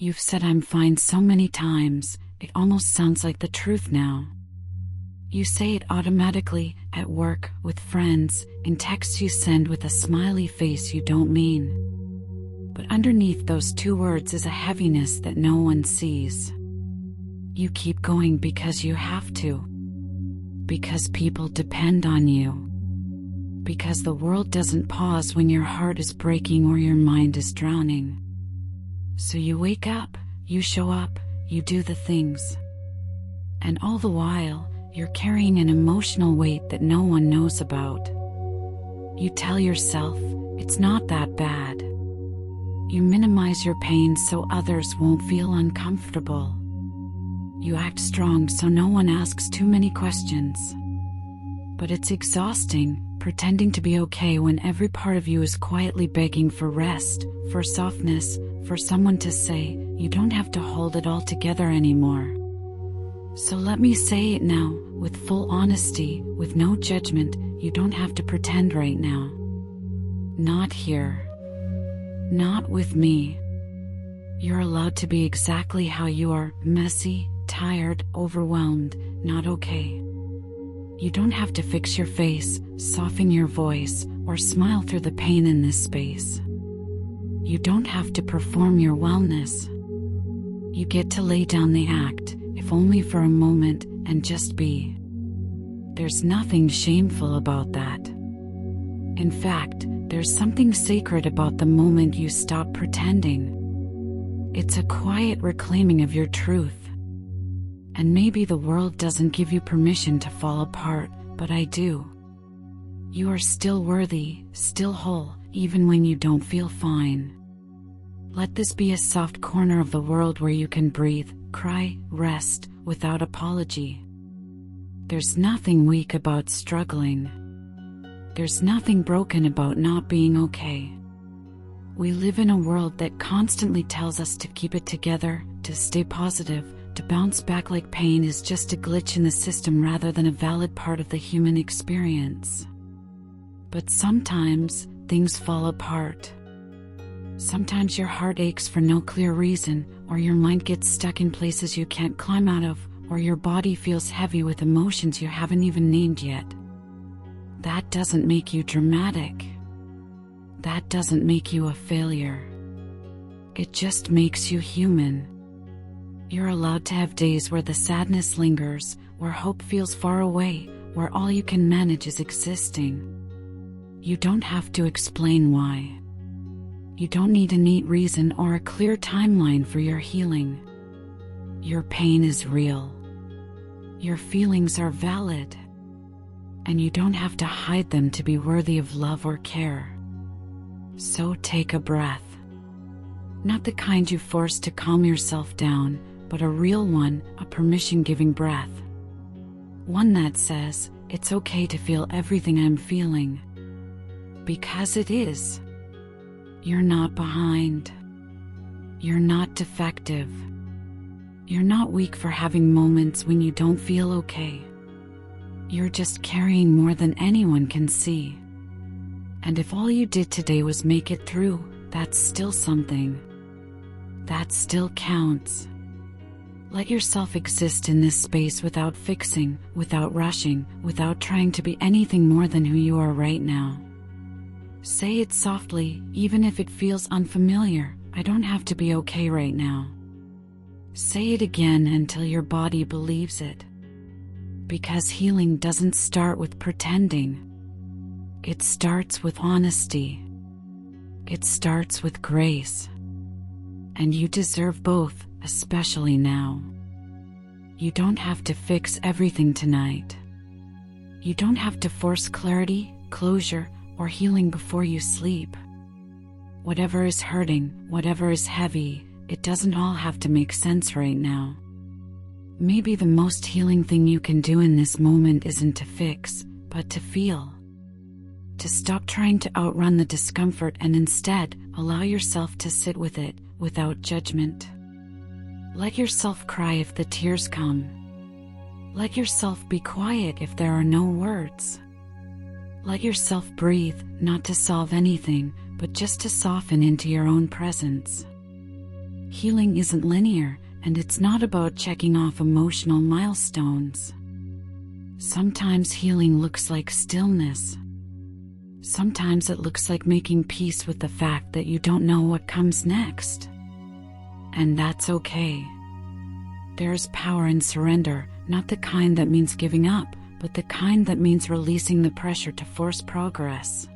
You've said I'm fine so many times, it almost sounds like the truth now. You say it automatically, at work, with friends, in texts you send with a smiley face you don't mean. But underneath those two words is a heaviness that no one sees. You keep going because you have to. Because people depend on you. Because the world doesn't pause when your heart is breaking or your mind is drowning. So you wake up, you show up, you do the things. And all the while, you're carrying an emotional weight that no one knows about. You tell yourself, it's not that bad. You minimize your pain so others won't feel uncomfortable. You act strong so no one asks too many questions. But it's exhausting, pretending to be okay when every part of you is quietly begging for rest, for softness, for someone to say, you don't have to hold it all together anymore. So let me say it now, with full honesty, with no judgment, you don't have to pretend right now. Not here. Not with me. You're allowed to be exactly how you are, messy, tired, overwhelmed, not okay. You don't have to fix your face, soften your voice, or smile through the pain in this space. You don't have to perform your wellness. You get to lay down the act, if only for a moment, and just be. There's nothing shameful about that. In fact, there's something sacred about the moment you stop pretending. It's a quiet reclaiming of your truth. And maybe the world doesn't give you permission to fall apart, but I do. You are still worthy, still whole, even when you don't feel fine. Let this be a soft corner of the world where you can breathe, cry, rest, without apology. There's nothing weak about struggling. There's nothing broken about not being okay. We live in a world that constantly tells us to keep it together, to stay positive, to bounce back like pain is just a glitch in the system rather than a valid part of the human experience. But sometimes, things fall apart. Sometimes your heart aches for no clear reason, or your mind gets stuck in places you can't climb out of, or your body feels heavy with emotions you haven't even named yet. That doesn't make you dramatic. That doesn't make you a failure. It just makes you human. You're allowed to have days where the sadness lingers, where hope feels far away, where all you can manage is existing. You don't have to explain why. You don't need a neat reason or a clear timeline for your healing. Your pain is real. Your feelings are valid. And you don't have to hide them to be worthy of love or care. So take a breath. Not the kind you force to calm yourself down, but a real one, a permission-giving breath. One that says, it's okay to feel everything I'm feeling. Because it is. You're not behind. You're not defective. You're not weak for having moments when you don't feel okay. You're just carrying more than anyone can see. And if all you did today was make it through, that's still something. That still counts. Let yourself exist in this space without fixing, without rushing, without trying to be anything more than who you are right now. Say it softly, even if it feels unfamiliar, I don't have to be okay right now. Say it again until your body believes it. Because healing doesn't start with pretending. It starts with honesty. It starts with grace. And you deserve both, especially now. You don't have to fix everything tonight. You don't have to force clarity, closure, or healing before you sleep. Whatever is hurting, whatever is heavy, it doesn't all have to make sense right now. Maybe the most healing thing you can do in this moment isn't to fix, but to feel. To stop trying to outrun the discomfort and instead allow yourself to sit with it, without judgment. Let yourself cry if the tears come. Let yourself be quiet if there are no words. Let yourself breathe, not to solve anything, but just to soften into your own presence. Healing isn't linear, and it's not about checking off emotional milestones. Sometimes healing looks like stillness. Sometimes it looks like making peace with the fact that you don't know what comes next. And that's okay. There's power in surrender, not the kind that means giving up, but the kind that means releasing the pressure to force progress.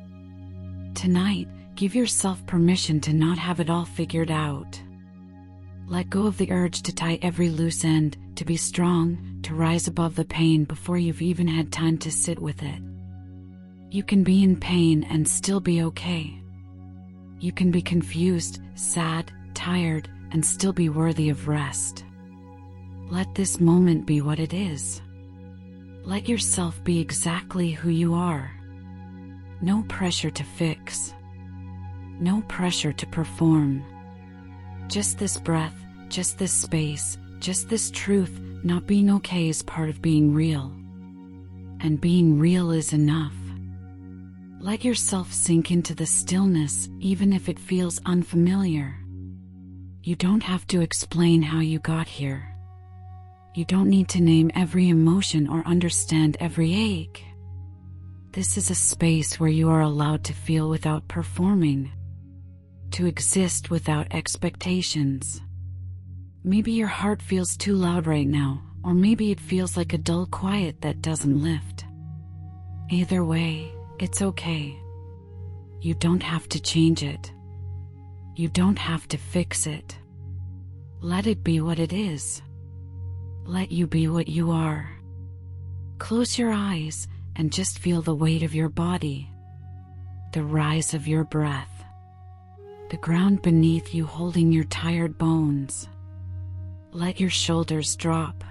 Tonight, give yourself permission to not have it all figured out. Let go of the urge to tie every loose end, to be strong, to rise above the pain before you've even had time to sit with it. You can be in pain and still be okay. You can be confused, sad, tired, and still be worthy of rest. Let this moment be what it is. Let yourself be exactly who you are. No pressure to fix. No pressure to perform. Just this breath, just this space, just this truth. Not being okay is part of being real. And being real is enough. Let yourself sink into the stillness, even if it feels unfamiliar. You don't have to explain how you got here. You don't need to name every emotion or understand every ache. This is a space where you are allowed to feel without performing, to exist without expectations. Maybe your heart feels too loud right now, or maybe it feels like a dull quiet that doesn't lift. Either way, it's okay. You don't have to change it. You don't have to fix it. Let it be what it is. Let you be what you are. Close your eyes and just feel the weight of your body, the rise of your breath, the ground beneath you holding your tired bones. Let your shoulders drop.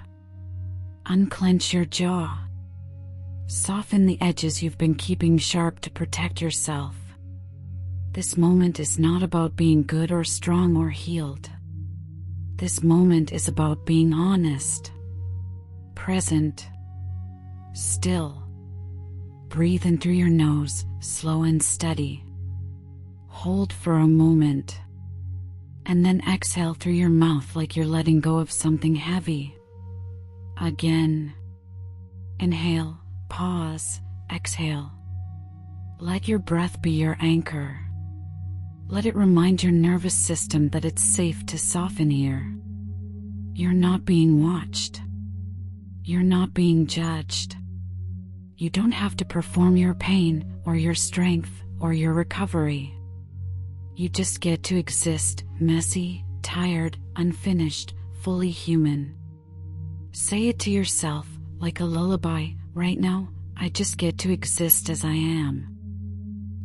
Unclench your jaw. Soften the edges you've been keeping sharp to protect yourself. This moment is not about being good or strong or healed. This moment is about being honest, present, still. Breathe in through your nose, slow and steady. Hold for a moment. And then exhale through your mouth like you're letting go of something heavy. Again. Inhale, pause, exhale. Let your breath be your anchor. Let it remind your nervous system that it's safe to soften here. You're not being watched. You're not being judged. You don't have to perform your pain, or your strength, or your recovery. You just get to exist, messy, tired, unfinished, fully human. Say it to yourself, like a lullaby, right now, I just get to exist as I am.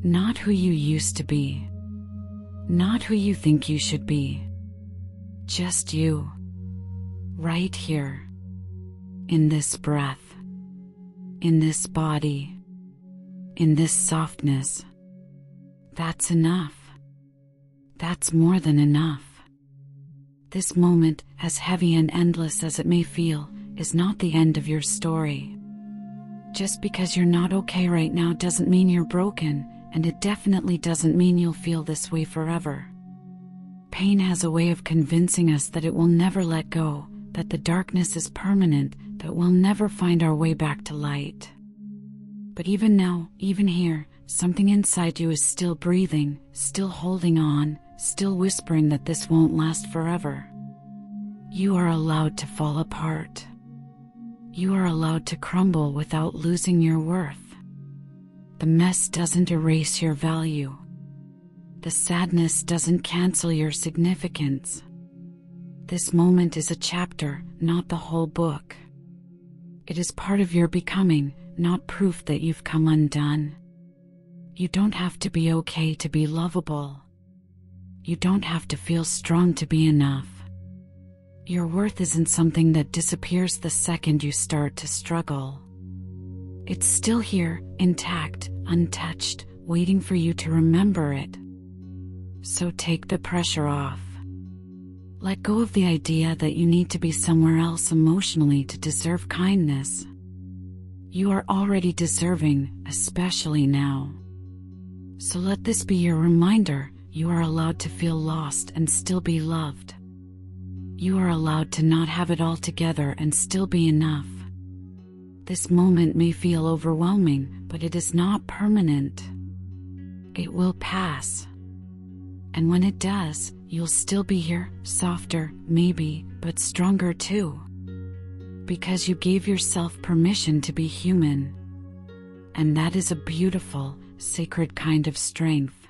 Not who you used to be. Not who you think you should be. Just you. Right here. In this breath. In this body. In this softness. That's enough. That's more than enough. This moment, as heavy and endless as it may feel, is not the end of your story. Just because you're not okay right now doesn't mean you're broken, and it definitely doesn't mean you'll feel this way forever. Pain has a way of convincing us that it will never let go, that the darkness is permanent, that we'll never find our way back to light. But even now, even here, something inside you is still breathing, still holding on, still whispering that this won't last forever. You are allowed to fall apart. You are allowed to crumble without losing your worth. The mess doesn't erase your value. The sadness doesn't cancel your significance. This moment is a chapter, not the whole book. It is part of your becoming, not proof that you've come undone. You don't have to be okay to be lovable. You don't have to feel strong to be enough. Your worth isn't something that disappears the second you start to struggle. It's still here, intact, untouched, waiting for you to remember it. So take the pressure off. Let go of the idea that you need to be somewhere else emotionally to deserve kindness. You are already deserving, especially now. So let this be your reminder, you are allowed to feel lost and still be loved. You are allowed to not have it all together and still be enough. This moment may feel overwhelming, but it is not permanent. It will pass. And when it does, you'll still be here, softer, maybe, but stronger too. Because you gave yourself permission to be human. And that is a beautiful, sacred kind of strength.